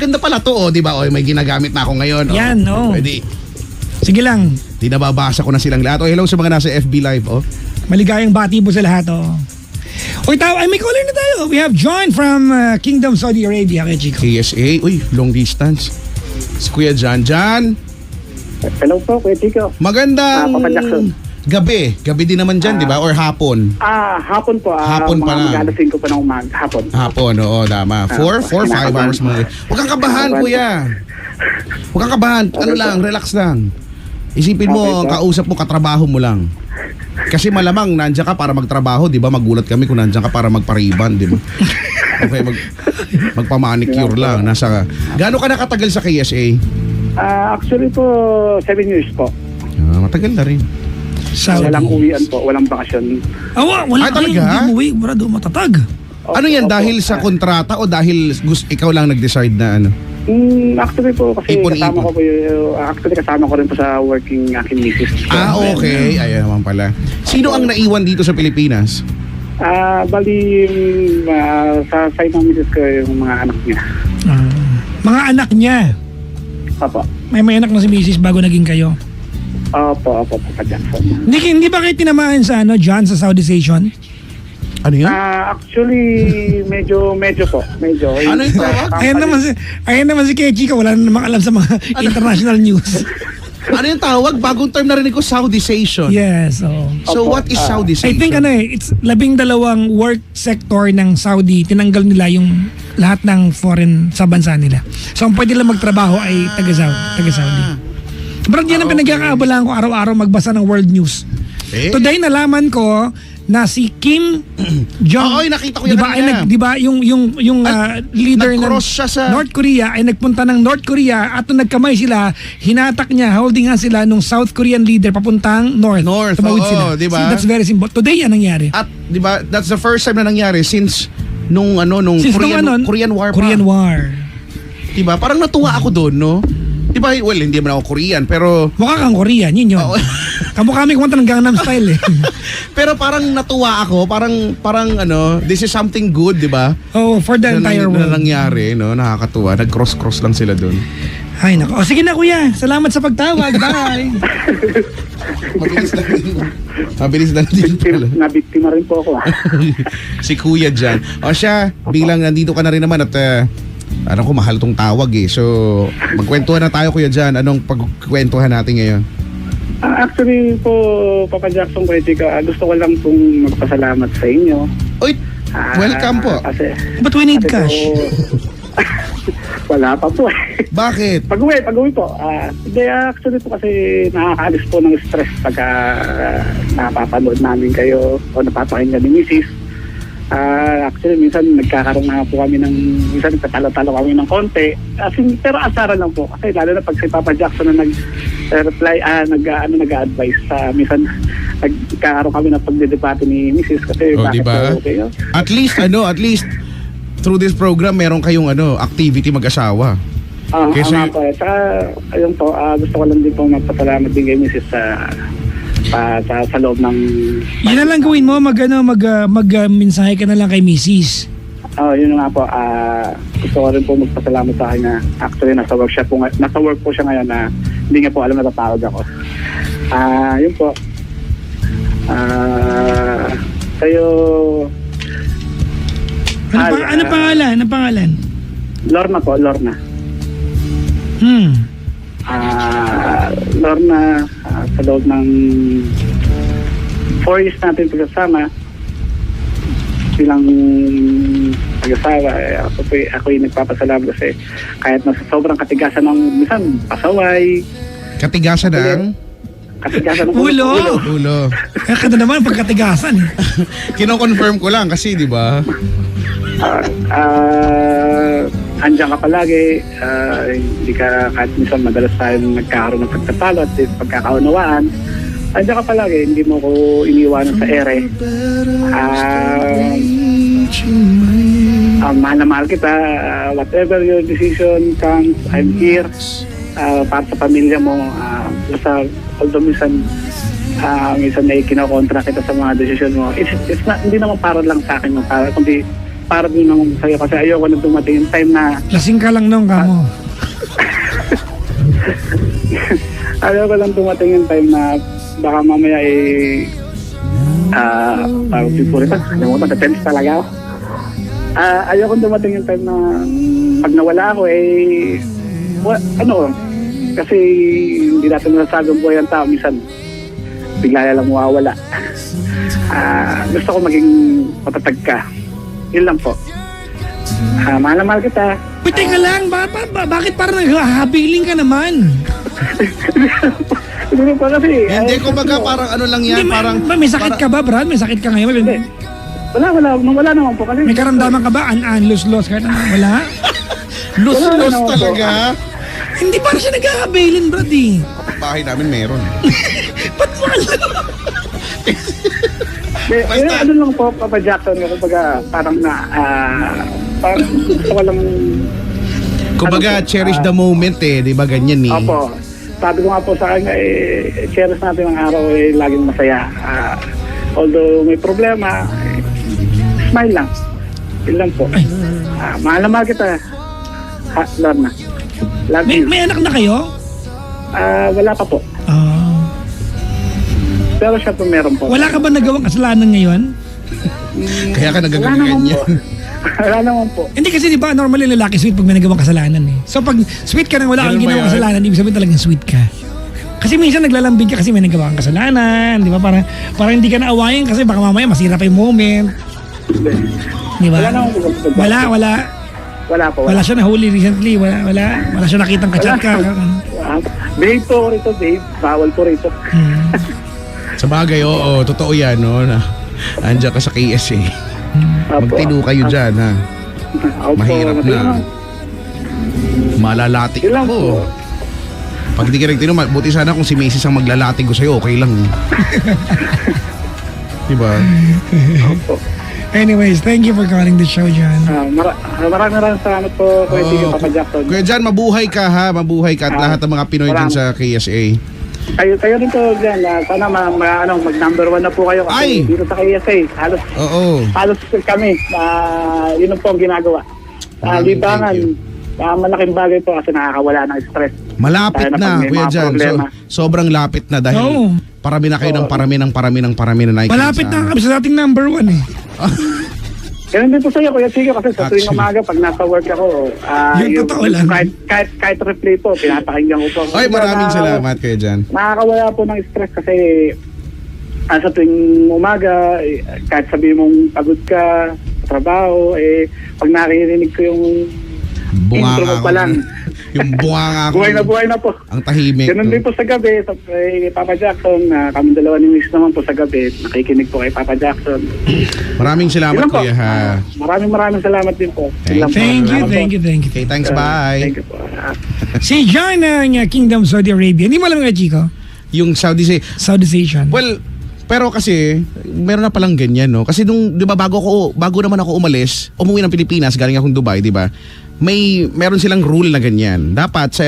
ganda pala to, oh, di ba? Oh, may ginagamit na ako ngayon. Oh. Yan, no. Pwede. Sige lang. Di nababasa ko na silang lahat. Oh, hello sa mga nasa FB Live, oh. Maligayang bati po sa lahat, oh. Uy, may caller na tayo. We have John from Kingdom, Saudi Arabia. Okay, Chico. KSA, uy, long distance. Si Kuya Jan. Jan, Hello po, Kuya Chico. magandang Papa Jackson. gabi. Gabi din naman dyan, di ba? Or hapon? Hapon po. Hapon pa lang. Mag-alas 5 pa ng umaga. Hapon. Hapon, oo, tama. 4, 5 hours mga. Huwag kang kabahan, kuya. Huwag kang kabahan. Ano lang, relax lang. Isipin mo, ang Okay, kausap mo, katrabaho mo lang. Kasi malamang nandiyan ka para magtrabaho, di ba? Magulat kami kung nandiyan ka para magpariban, di ba? Okay, magpamanicure lang. Gaano ka nakatagal sa KSA? Actually po, 7 years po. Matagal na rin. Saudi. Walang uwian po, walang bakasyon. Wala talaga? Hindi mo uwi, brado, matatag. Ano yan, dahil sa kontrata o dahil ikaw lang nag-decide na ano? Actually po, kasi Ipon-ipon. kasama ko rin po sa working aking misis. Okay. Ayan naman pala. Sino ang naiwan dito sa Pilipinas? Bali, sa side ng misis ko yung mga anak niya. Mga anak niya. Opo. May anak na si Mrs. bago naging kayo. Opo, Papa Jackson. Hindi ba kayo tinamaan sa John sa Saudi Station? Ano yan? Actually, medyo po. Medyo. Ano yung tawag? Ayan naman si Kechi ka, wala na namang alam sa mga international news. Ano yung tawag? Bagong term narinig ko, Saudization. Yes, oh. So what is Saudization? I think it's 12 work sector ng Saudi, tinanggal nila yung lahat ng foreign sa bansa nila. So ang pwede lang magtrabaho ay taga-Saudi. Brad, yan ang pinagkakaabalaan ko araw-araw magbasa ng world news. Today nalaman ko na si Kim Jong, nakita ko yan kanina. di ba yung leader ng nag-cross siya sa North Korea ay nagpunta ng North Korea at nung nagkamay sila, hinatak niya, holding hands sila nung South Korean leader papuntang North. Tumawid sila. Diba? So that's very simple. Today yan nangyari. At di ba, that's the first time na nangyari since nung Korean War pa. Korean War. Di ba? Parang natuwa ako doon, no? Di ba? Well, hindi man ako Korean, pero Mukha kang Korean, yun. Kamukha kami kumanta ng Gangnam Style eh. pero parang natuwa ako, parang this is something good, di ba? Oh, for the entire Na world. nangyari, no? Nakakatuwa. Nag-cross lang sila doon. Ay, nako. O, sige na, kuya. Salamat sa pagtawag. Bye. Mabilis lang din pala. Nabiktima rin po ako. Si Kuya dyan. O siya, bilang nandito ka na rin naman at alam ko mahal tong tawag eh. So, magkwentuhan na tayo Kuya dyan. Anong pagkwentuhan natin ngayon? Actually po, Papa Jackson, Kuya Chico, gusto ko lang pong magpasalamat sa inyo. Uy, welcome po. Kasi, But we need cash. wala pa po eh. Bakit? Pag-uwi po. Hindi, actually po kasi nakakaalis po ng stress pagka napapanood namin kayo o napapakinggan ni Mrs. Actually, minsan nagkakaroon na po kami minsan nagtatalo-talo kami ng konti. Pero asaran lang po. Kasi lalo na pag si Papa Jackson na nag-reply, nag-advise minsan nagkakaroon kami ng pagdedebate ni Mrs. Kasi bakit diba? po okay yun? At least through this program meron kayong activity mag-asawa. Kasi nga po. Saka, ayun po, gusto ko lang din po magpasalamat din kay Mrs. sa loob ng... Yun na lang gawin mo, mag-mensahe ka na lang kay Mrs. Yun nga po, gusto ko rin po magpasalamat sa kanya. Actually, nasa work po siya ngayon na hindi nga po alam na tatawag ako. Yun po. Kayo... Ano pangalan? Lorna po, Lorna. Lorna, sa loob ng 4 years natin pagkasama bilang pag-asawa, ako yung nagpapasalamat kasi kahit nasa sobrang katigasan ng minsan pasaway, Katigasan ng Ulo. Kada naman pagkatigasan. Kino-confirm ko lang kasi, di ba? Andiyan ka palagi, hindi ka kahit minsan madalas tayong nagkakaroon ng pagtatalo at pagkakaunawaan. Andiyan ka palagi, hindi mo ko iniwanan sa ere. Mahal na mahal kita, whatever your decision comes, I'm here. Para sa pamilya mo, basta although minsan may kinokontra kita sa mga desisyon mo, it's not, hindi naman para lang sa akin, kundi para din naman sa'yo kasi ayoko na dumating yung time na Lasing ka lang nung kamo. ayoko lang dumating yung time na baka mamaya parang sipurita, alam mo ba, na-tense talaga ako. Ayoko dumating yung time na pag nawala ako kasi hindi natin masasabi ang buhay ng tao, minsan bigla lang mawawala. Gusto ko maging matatag ka. Yun lang po. Mahal na mahal kita. Uy, teka lang, bakit parang naghahabiling ka naman? Siguro pa kasi. Hindi, kumbaga parang ano lang yan, Hindi, parang... may sakit ka ba, Brad? May sakit ka ngayon? Hindi. Wala naman po kasi. May karamdaman ka ba? Lose, kahit ano? Wala? Lus Wala naman talaga. Hindi parang siya naghahabilin, Brad eh. Bahay namin meron. Ba't mo alam? Ano lang po, Papa Jackson, kumbaga parang parang gusto ko lang... Kumbaga, cherish the moment di ba ganyan eh. Opo. Sabi ko nga po sa kanya, cherish natin ang araw, laging masaya. Although may problema, smile lang. Yun lang po. Mahal na mahal kita. Lorna. Love you. May anak na kayo? Wala pa po. Pero siya po meron po. Wala ka ba nagawang kasalanan ngayon? Kaya ka nagaganyan. Wala naman po. Hindi kasi di ba normally lalaki sweet pag may nagawang kasalanan eh. So pag sweet ka nang wala kang Ganun ba ginawang yan? kasalanan, ibig sabihin talagang sweet ka. Kasi minsan naglalambing ka kasi may nagawang kasalanan, di ba? Parang hindi ka naawayin kasi baka mamaya masira pa yung moment. Di ba? Wala naman po. Wala po. Wala siya nahuli recently. Wala siya nakitang kachat ka. Babe po rito, babe. Bawal po rito. Sa bagay, oo, totoo yan, no? Andiyan ka sa KSA. Magtino kayo dyan, ha? Mahirap na. Malalatik Yun lang ako. po. Pag di ka nagtino, buti sana kung si Macy's ang maglalatik ko sa'yo, okay lang. Diba? Opo. Anyways, thank you for calling the show, John. Maraming salamat po, Kuya Tigil, Papa Jackson. Kuya Jan, mabuhay ka ha, mabuhay ka at lahat ng mga Pinoy dyan sa KSA. Kayo rin po dyan. Sana mag number 1 na po kayo. Ay! Kasi dito sa KSA, halos kami. Yun po ang ginagawa. Maraming Libangan, thank malaking bagay po kasi nakakawala ng stress. Malapit Tayo na na, pag may Kuya mga Jan. problema. Sobrang lapit na dahil Oo. parami na kayo ng parami na nakikita. Malapit na kami sa dating number 1 eh. Ganun din po sa'yo, Kuya Tigil, kasi sa tuwing Actually. umaga, pag nasa work ako, Yung totoo lang. kahit replay po, pinapakinggan ko po. Ay, maraming salamat, Kuya Jan. Nakakawala po ng stress kasi sa tuwing umaga, kahit sabi mong pagod ka sa trabaho, pag naririnig ko yung intro mo pa lang, Yung bunganga ko. buhay na po. Ang tahimik. Ganun din po sa gabi, sa Papa Jackson, kami dalawa ni Miss naman po sa gabi, nakikinig po kay Papa Jackson. Maraming salamat, Yun lang po. Kuya, ha. Maraming salamat din po. Yun lang po. Thank Salamat you. po. Okay, thanks, bye. Thank you po. Si John ng Kingdom Saudi Arabia. Hindi mo alam nga, Chico? Yung Saudi say, Southeast Asian. well, pero kasi, meron na palang ganyan, no? Kasi nung, di ba, bago naman ako umalis, umuwi ng Pilipinas, galing akong Dubai, di ba? Meron silang rule na ganyan. Dapat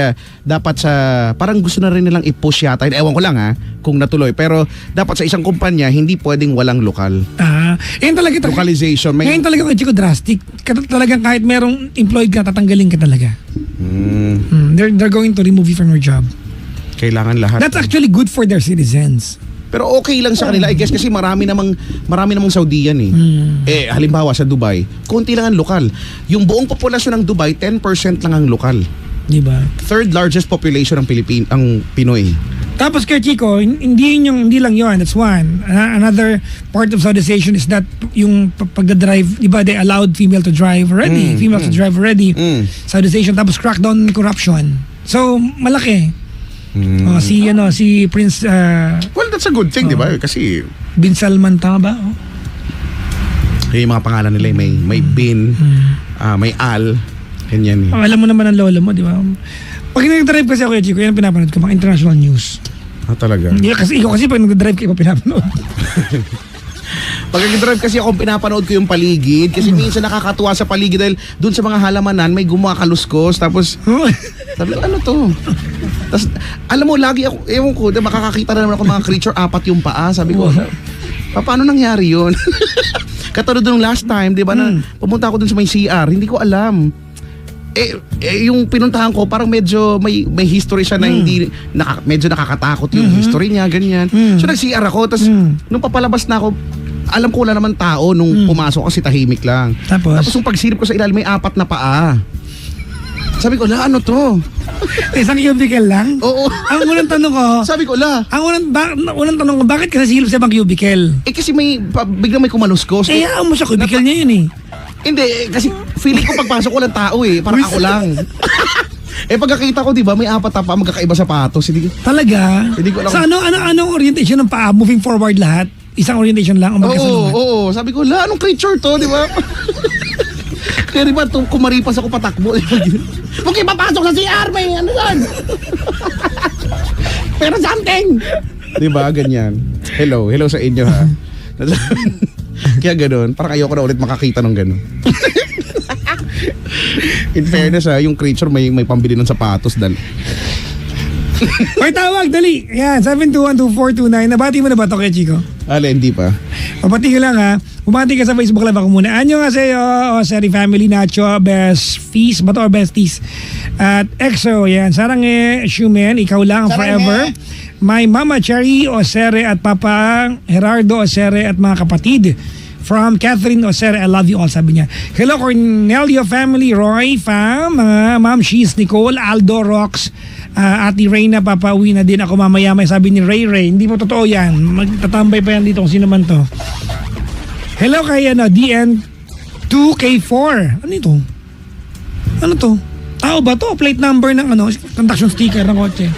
sa parang gusto na rin nilang i-push yata. Ewan ko lang ha, kung natuloy. Pero dapat sa isang kumpanya, hindi pwedeng walang lokal. Yan talaga. Localization. Ngayon talaga, Chico, drastic. Talagang kahit merong employed ka, tatanggalin ka talaga. They're going to remove you from your job. Kailangan lahat. That's actually good for their citizens. Pero okay lang sa kanila, I guess, kasi marami namang Saudian eh. Halimbawa sa Dubai, konti lang ang lokal. Yung buong populasyon ng Dubai, 10% lang ang lokal. Di ba? Third largest population ng ang Pinoy. Tapos kay Chico, hindi lang yon. That's one. Another part of Southeast Asian is that yung pagdadrive, di ba, they allowed female to drive already. Females to drive already. Southeast Asian. Tapos crackdown on corruption. So, malaki. Si Prince Well, that's a good thing, di ba? Kasi Bin Salman, tama ba? yung mga pangalan nila, may Bin, may Al, ganyan eh. Alam mo naman ang lola mo, di ba? Pag nag-drive kasi ako, Chico, yan ang pinapanood ko, mga international news. Talaga. Kasi pag nag-drive ka, iba pinapanood. Pag nag-drive kasi ako, pinapanood ko yung paligid kasi minsan nakakatuwa sa paligid dahil dun sa mga halamanan may gumakaluskos tapos sabi ko, ano to? Tapos alam mo, lagi ako, ewan ko, makakakita na naman ako ng mga creature, 4 yung paa. Sabi ko, paano nangyari yun? Katulad nung last time, di ba, na pumunta ako dun sa may CR, hindi ko alam. Yung pinuntahan ko, parang medyo may history siya na hindi, medyo nakakatakot yung history niya, ganyan. So nag-CR ako, tapos nung papalabas na ako, alam ko wala naman tao nung pumasok kasi tahimik lang. Tapos yung pagsilip ko sa ilalim, may 4 na paa. Sabi ko, ano to? isang cubicle lang? Oo. Ang unang tanong ko, Sabi ko, unang tanong ko, bakit ka nasilip sa ibang cubicle? kasi biglang may kumaluskos. Hayaan mo sa cubicle niya yun eh. Hindi, kasi feeling ko pagpasok ko lang tao parang ako lang. Pagkakita ko, di ba, may 4 na paa, magkakaiba sapatos. Talaga? Hindi ko alam. Sa anong orientation ng paa? Moving forward lahat? Isang orientation lang o magkasalungan? Oo. Sabi ko, anong creature to, di ba? Kaya di ba, kumaripas ako patakbo. Huwag kayo papasok sa CR, may ano yan. Pero something. Di ba, ganyan. Hello sa inyo ha. Kaya ganun, parang ayoko na ulit makakita ng ganun. In fairness yung creature may pambili ng sapatos dan. May tawag, dali. Yan, 7212429. Nabati mo na ba ito kay Chico? Hindi pa. Pabati ka lang ha. Bumati ka sa Facebook Live ako muna. Anyo nga sa'yo, Seri Family, Nacho, Best Feast, Bato or Besties. At EXO, yan. Sarange, Shumen, ikaw lang forever. My Mama Cherry Osere at Papa Gerardo Osere at mga kapatid. From Catherine Osere, I love you all, sabi niya. Hello Cornelio family, Roy, fam, mga Ma'am She's, Nicole, Aldo, Rox, Ate Reyna, papauwi na din ako mamaya. May sabi ni Ray Ray, hindi mo totoo yan. Magtatambay pa yan dito kung sino man to. Hello kay DN2K4. Ano ito? Ano to? Tao ba to? Plate number ng conduction sticker ng kotse.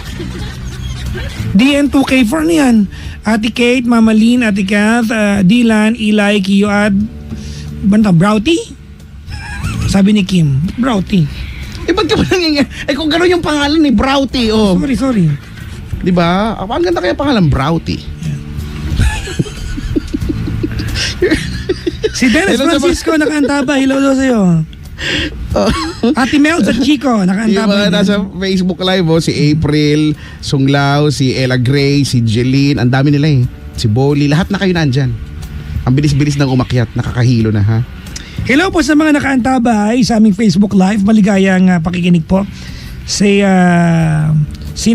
DN2K4 na yan. Ate Kate, Mama Lynn, Ate Kath, Dylan, Eli, Kiyo at banta, Brouty? Sabi ni Kim, Brouty. Ba't ka ba nangyayari? Kung gano'n yung pangalan ni Brouty, Sorry. Di ba? Ang ganda kaya pangalan, Brouty. Si Dennis Francisco, nakaantaba. Hello sa'yo. Ate Mel sa Chico, Yung nakaantaba. mga nasa Facebook Live, si April, Sunglao, si Ella Gray, si Jeline, ang dami nila Si Bolly, lahat na kayo nandyan. Ang bilis-bilis ng umakyat, nakakahilo na ha. Hello po sa mga nakaantabay sa aming Facebook Live. Maligayang pakikinig po. Si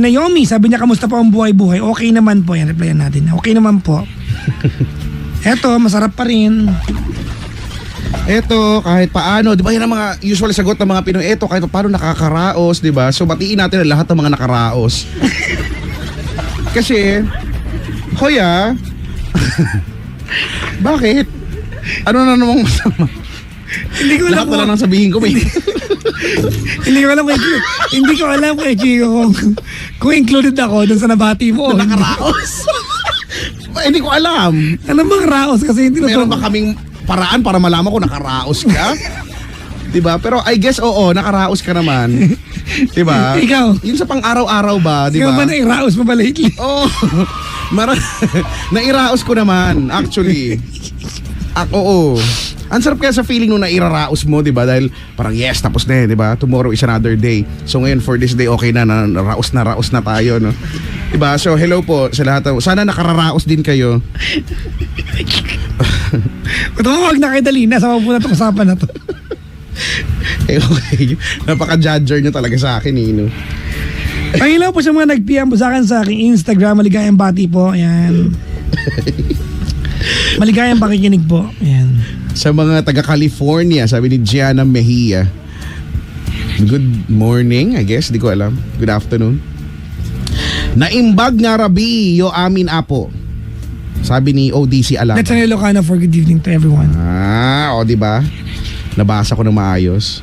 Naomi, sabi niya, kamusta po ang buhay-buhay? Okay naman po. Yan, replyan natin. Okay naman po. Eto, masarap pa rin. Eto, kahit paano, di ba yan ang mga usual sagot ng mga Pinoy, eto, kahit paano nakakaraos, di ba? So, batiin natin ang lahat ng mga nakaraos. Kasi, Hoya, bakit? Ano na namang masama? Hindi ko alam Lahat na lang nang sabihin ko, may... Hindi ko alam kay Chico kung included ako dun sa nabati mo. nakaraos. Hindi ko alam. Ano bang raos kasi hindi Meron ba kaming paraan para malaman ko nakaraos ka? Diba? Pero I guess nakaraos ka naman. Diba? Ikaw? Yun sa pang-araw-araw ba? Diba? Ikaw ba nairaos mo ba lately? Nairaos ko naman, actually. Oo. Ang sarap kaya sa feeling nung nairaraos mo, diba? Dahil parang yes, tapos na diba? Tomorrow is another day. So ngayon for this day, okay na raos na tayo, no? Diba? So hello po sa lahat. Sana nakararaos din kayo. Huwag na kayo dali. Nasa po na itong usapan na to. Okay. Napaka-judger nyo talaga sa akin, no? Pangilaw po sa mga nag-PM po sa akin sa aking Instagram. Maligayang bati po. Ayan. Maligayang pakikinig po. Ayan. Sa mga taga-California, sabi ni Gianna Mejia, good morning, I guess. Di ko alam. Good afternoon. Naimbag nga rabi, yo amin apo. Sabi ni ODC Alam. That's an Ilocano for good evening to everyone. Di ba? Nabasa ko ng maayos.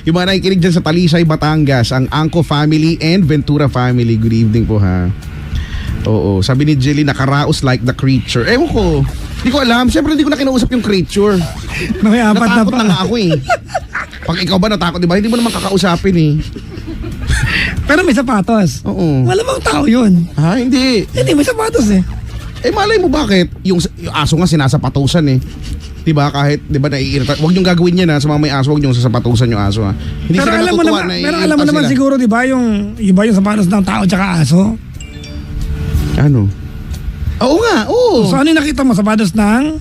Yung mga nakikinig dyan sa Talisay, Batangas, ang Angco family and Ventura family. Good evening po ha. Oo, sabi ni Jelly, nakaraos like the creature. Ewan ko, hindi ko alam. Siyempre hindi ko na kinausap yung creature. May apat na Natakot pa. na nga ako Pag ikaw ba natakot, di ba? Hindi mo naman kakausapin Pero may sapatos. Oo. Malamang tao yun. Hindi. Hindi, may sapatos Malay mo bakit? Yung aso nga sinasapatusan Di ba? Kahit, di ba, naiirita. Huwag niyong gagawin yan sa mga may aso. Huwag niyong sasapatusan yung aso Hindi Pero sila alam mo natutuwa naman, na pero alam mo naman sila. siguro, di ba, yung sapatos ng tao tsaka aso? Ano? Oo nga, oo. So ano yung nakita mo? Sapatos ng...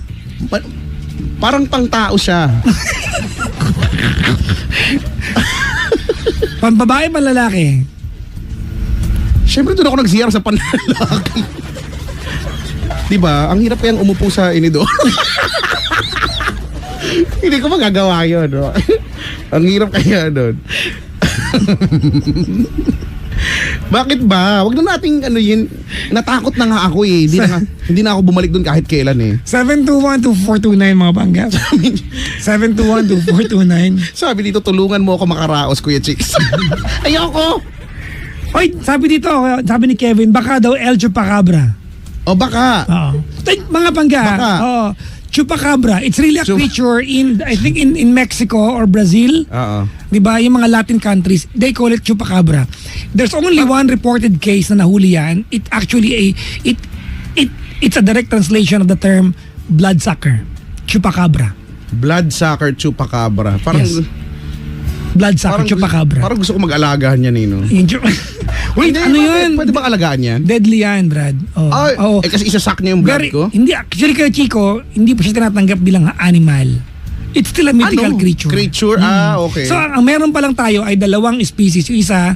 Parang pang-tao siya. Pambabae, panlalaki? Siyempre doon ako nag-CR sa panlalaki. Diba? Ang hirap kayang umupo sa inidor. Hindi ko magagawa yun. No? Ang hirap kaya doon. Bakit ba? Wag na nating ano yun. Natakot na nga ako eh. Hindi na ako bumalik doon kahit kailan eh. 721-2429 mga panggap. 721-2429. Sabi dito, tulungan mo ako makaraos, Kuya Chicks. Ayoko! Oy, sabi dito, sabi ni Kevin, baka daw El Chupacabra. O baka. Oo. Mga pangga. Baka. Oo. Chupacabra. It's really a Chup- creature I think in Mexico or Brazil. Oo. Di ba? Yung mga Latin countries, they call it chupacabra. There's only one reported case na nahuli yan. It actually it's a direct translation of the term bloodsucker. Chupacabra. Bloodsucker chupacabra. Parang Yes. Bloodsucker, chupacabra. Parang gusto ko mag-alagahan yan eh, no? Wait, Hindi, ano yun? Pwede bang alagaan yan? Deadly yan, Brad. Oh. Ay, Oo. eh kasi isasak niya yung blood Very, ko? hindi, actually kay Chico, hindi po siya tinatanggap bilang animal. It's still a mythical creature. Creature? Okay. So, ang meron pa lang tayo ay dalawang species. Yung isa,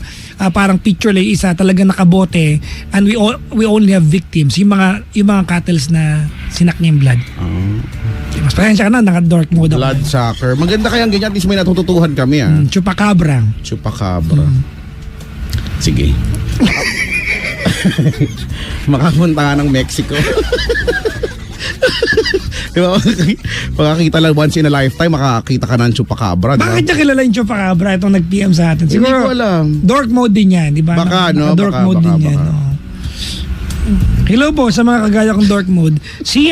parang picture lang, isa talagang nakabote. And we only have victims. Yung mga cattles na sinak niya yung blood. Mas pasensya ka na, naka-dark mode ako. Bloodsucker. Maganda kayang ganyan. At least may natututuhan kami, ah. Chupacabra. Chupacabra. Sige. Makapunta ka ng Mexico. Diba? Makakita lang once in a lifetime, makakita ka ng chupacabra. Diba? Bakit niya kilala yung Chupacabra? Itong nag-PM sa atin. Hindi ko alam. Dark mode din yan, di ba? Baka, no? Dark Baka, mode baka, din yan. baka. Oh. Hello po sa mga kagaya kong dark mode. Si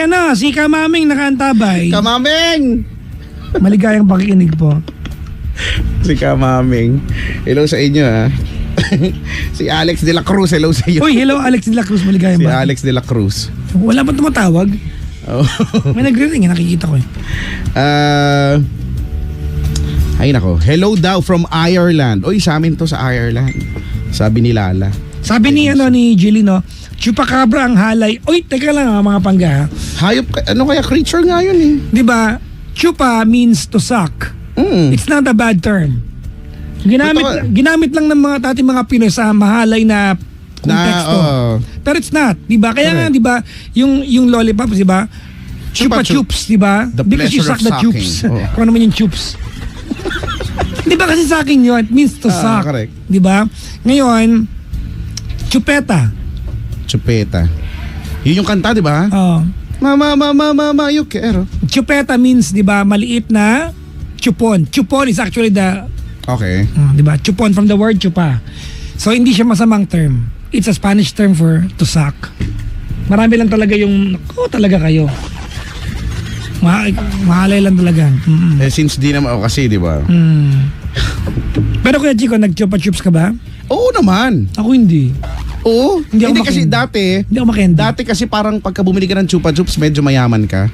Kamaming nakaantabay. Kamaming! Maligayang pakikinig po. Si Kamaming. Hello sa inyo, ha? Si Alex de la Cruz, hello sa iyo. Uy, hello Alex de la Cruz, maligayang Si ba? Alex de la Cruz. Wala ba tumatawag? Oh. May nagre-ring, nakikita ko eh. Ay nako. Hello daw from Ireland. Oy, sa amin to sa Ireland. Sabi ni Lala. Sabi ni Jelino, Chupacabra ang halay. Uy, teka lang mga pangga. Hayop, ano kaya creature nga yun eh. Di ba? Chupa means to suck. It's not a bad term. Ginamit lang ng mga ating mga Pinoy sa mahalay na konteksto. Pero it's not, 'di ba? Kaya nga 'di ba, yung lollipops, 'di ba? Chupa chups, 'di ba? The Because you pleasure suck of the sucking. chups. Oh. Kung ano man yung chups. 'Di ba kasi sucking yun, it means to suck. Correct. 'Di ba? Ngayon, chupeta. Chupeta. Yun yung kanta, di ba? Oh. Mama, you care. Chupeta means, 'di ba, maliit na chupon. Chupon is actually the Okay. 'di ba? Chupon from the word chupa. So hindi siya masamang term. It's a Spanish term for to suck. Marami lang talaga yung talaga kayo. Mahalay lang talaga. Eh, since di naman ako kasi, di ba? Pero Kuya Chico, nag-chupa-chups ka ba? Oo naman. Ako hindi. Oo. Hindi ako kasi makinig. dati, Hindi ako makendi. dati kasi parang pagka bumili ka ng chupa chups, medyo mayaman ka.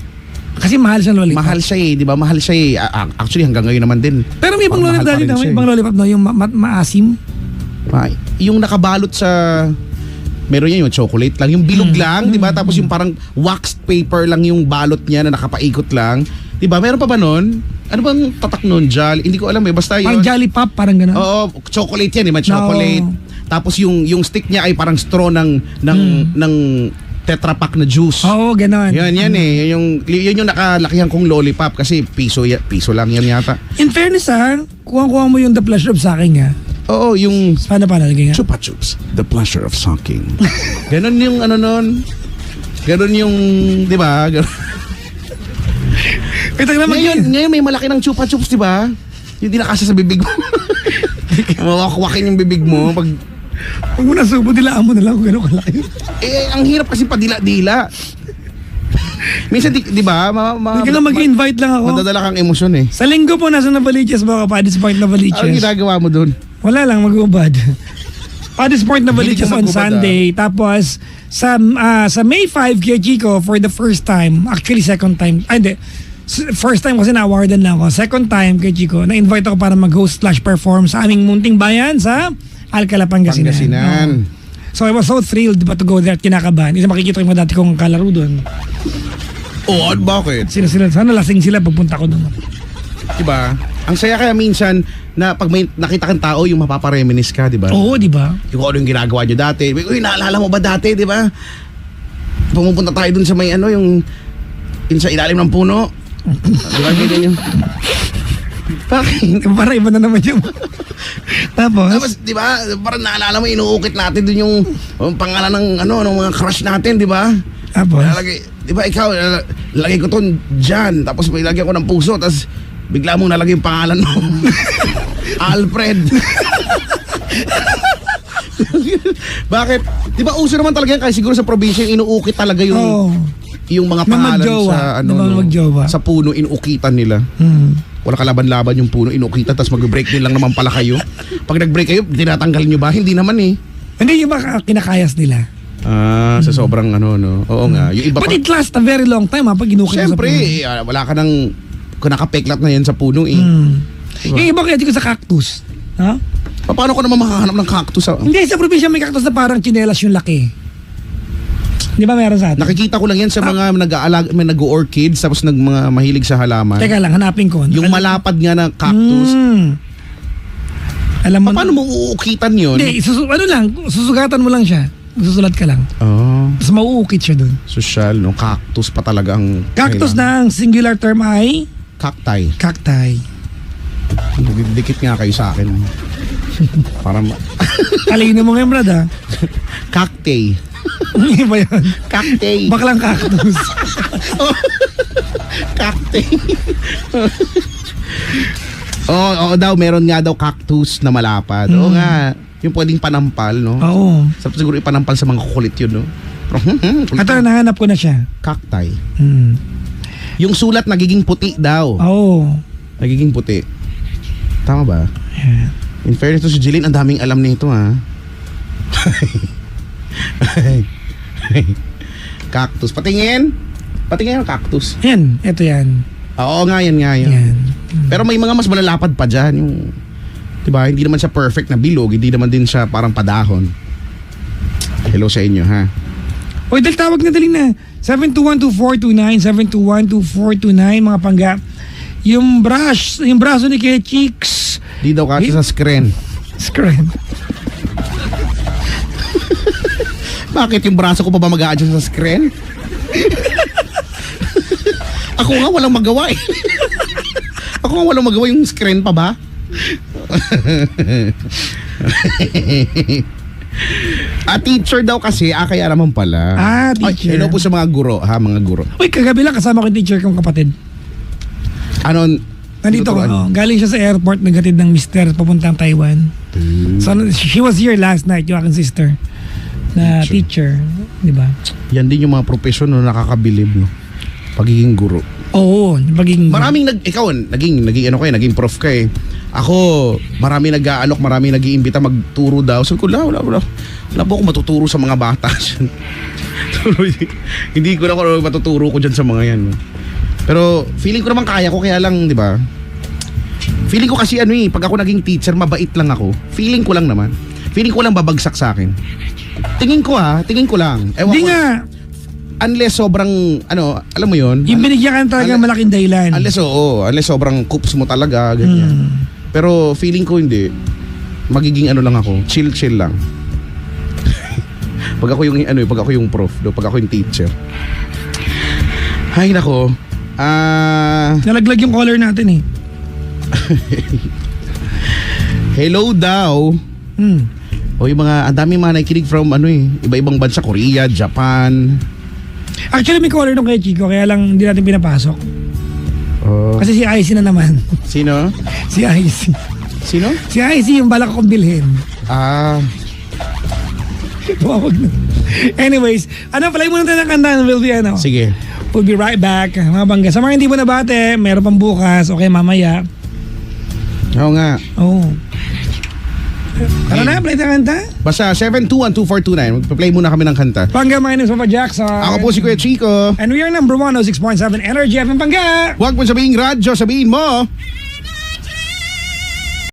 Kasi mahal siya lollipop. Mahal siya eh, di ba? Mahal siya eh. Actually, hanggang ngayon naman din. Pero may ibang Mahal lollipop pa rin dati, siya may eh. ibang lollipop no, yung maasim. Yung nakabalot sa meron yan yung chocolate lang, yung bilog lang, 'di ba? Tapos yung parang waxed paper lang yung balot niya na nakapaikot lang. 'Di ba? Meron pa ba noon? Ano bang tatak noon? Jolly? Hindi ko alam eh. Basta yun. Parang Jolly Pop, parang gano'n. Oo, chocolate yan, eh, chocolate. No. Tapos yung stick niya ay parang straw ng Tetra Pak na juice. Oo, gano'n. Yan eh. Yun yung nakalakihan kong lollipop kasi piso lang yan yata. In fairness kuha mo yung the pleasure of sucking Oo, yung Paano lagay nga? Chupa Chups, the pleasure of sucking. Ganon yung ano nun. Ganon yung, di ba? Ngayon may malaki ng Chupa Chups, di ba? Yung di nakasa sa bibig mo. Mawakwakin yung bibig mo. Pag Huwag mo na subo, dilaan mo na lang kung gano'n kalaki. ang hirap kasi padila-dila. Minsan, di ba? Hindi ka lang mag-invite lang ako. Madadala kang emosyon eh. Sa linggo po, nasa Novaliches ba ka? Paddy's Point Novaliches. Anong ginagawa mo dun? Wala lang, mag-ubad. Paddy's Point Novaliches Hindi ka on mag-ubad, Sunday. Tapos, sa May 5 kay Chico, for the first time, actually second time, hindi, first time kasi na-awardan lang ako. Second time kay Chico, na-invite ako para mag-host/perform sa aming munting bayan sa Alcala, Pangasinan. Pangasinan. So I was so thrilled diba, to go there at kinakabahan. Isa makikita ko yung mga dati kong kalaro doon. Oo, bakit? Sila, sana lasing sila pagpunta ko doon. Diba? Ang saya kaya minsan na pag may nakita kang tao, yung mapapareminis ka, diba? Oo, di ba? Yung ano yung ginagawa nyo dati. Uy, naalala mo ba dati, diba? Pumupunta tayo dun sa may ano, yung sa ilalim ng puno. Diba, ganyan yung... Bakit? Para iba na naman yung... Tapos, Tapos, di ba, parang naalala mo, inuukit natin dun yung pangalan ng, ano, ng mga crush natin, di ba? tapos, Lalagay, di ba, ikaw, lagay ko to dyan, tapos may lagyan ko ng puso, tapos bigla mo nalagay yung pangalan mo. Alfred. Bakit? Di ba, uso naman talaga yan, kaya siguro sa probinsya, inuukit talaga yung... oh, Yung mga Na pangalan magjowa. sa ano, Di ba magjowa? sa puno, inuukitan nila. Wala kalaban-laban yung puno, inuukitan, tapos mag-break din lang naman pala kayo. Pag nag-break kayo, tinatanggal nyo ba? Hindi naman eh. hindi yung baka kinakayas nila. Sa sobrang ano, no? Oo nga. Yung iba But it lasts a very long time pag inukit mo sa Siyempre, puno. wala ka nang, kung nakapeklat na yan sa puno eh. Diba? Yung iba kaya ko sa cactus. Ha? Paano ko naman makahanap ng cactus? Hindi, sa probinsya may cactus na parang chinelas yung laki. Di ba meron sa atin? Nakikita ko lang yan sa mga may nag-orchids, tapos mga mahilig sa halaman. Teka lang, hanapin ko. Yung malapad nga na cactus. Alam mo, Paano mo uukitan yun? hindi, ano lang, susugatan mo lang siya. Susulat ka lang. Oh, Tapos mauukit siya dun. social, no? Cactus pa talaga ang... Cactus na ang singular term ay Cacti. cacti. Dikit nga kayo sa akin. Para Alino mo ngayon, brad, ha? Cacti. Hindi ba yun? Cacti. Baklang cactus. Cacti. Oo daw, meron nga daw cactus na malapad. Oo nga, yung pwedeng panampal, no? Oo. Sarap siguro ipanampal sa mga kukulit yun, no? At nahanap ko na siya. Cacti. Hmm. Yung sulat nagiging puti daw. Oo. Nagiging puti. Tama ba? Yeah. In fairness to si Jeline, ang daming alam nito, ha? Cactus. Patingin. Patingin yung cactus. Yan, ito yan. Oo nga, yan nga yun. Yan. Pero may mga mas malalapad pa dyan. Yung, diba, hindi naman siya perfect na bilog. Hindi naman din siya parang padahon. Hello sa inyo, ha? Uy, dahil tawag na dali na. 7212429, 7212429, mga pangga. Yung braso ni Kuya Cheeks. Di daw kasi sa screen. Screen. Bakit yung braso ko pa ba mag-a-adjust sa screen? Ako nga walang magawa eh. Ako nga walang magawa yung screen pa ba? Teacher daw kasi, kaya naman pala. Teacher. Ay, hello po sa mga guro, ha, mga guro. Uy, kagabi lang kasama ko yung teacher kong kapatid. Ano? Nandito ko. tinuturuan? Galing siya sa airport, naghatid ng mister papuntang Taiwan. So, she was here last night, yung aking sister. Na teacher. Di ba? Yan din yung mga profesyon no, nakakabilib, no? Pagiging guro. Oo, yung pagiging... Ikaw, naging naging prof ka eh. Ako, marami nag-aalok, marami nag-iimbita magturo daw. Sabi ko, wala po ako matuturo sa mga bata. Hindi ko na ako matuturo ko dyan sa mga yan. No? Pero feeling ko naman kaya ko, kaya lang, di ba? Feeling ko kasi pag ako naging teacher, mabait lang ako. Feeling ko lang naman. Feeling ko lang babagsak sa akin. Tingin ko lang. Ewan Hindi ko. nga. Unless sobrang, alam mo yon. Yung binigyan ka talaga malaking dahilan. Unless sobrang coops mo talaga, ganyan. Pero feeling ko hindi. Magiging lang ako, chill lang. Pag ako yung prof, pag ako yung teacher. Hay nako. Nalaglag yung color natin eh. Hello daw. O yung ang daming mga nakikinig from iba-ibang bansa, Korea, Japan. Actually may color nung kay Chico, kaya lang hindi natin pinapasok. Oh. Kasi si IC na naman. Sino? Si IC. Sino? Si IC yung balak kong bilhin. Tumawag na. Anyways, play muna tayo ng kanta ng Will Be Sige. We'll be right back. Mga bangga. Sa mga hindi mo nabate, meron pang bukas. Okay, mamaya. Oo nga. Tara na, play tayo kanta. Basta 7212429. Magpa-play muna kami ng kanta. Pangga, my name is Papa Jackson. Ako po si Kuya Chico. And we are number 106.7 Energy FM Pangga. Huwag mo sabihin radyo, sabihin mo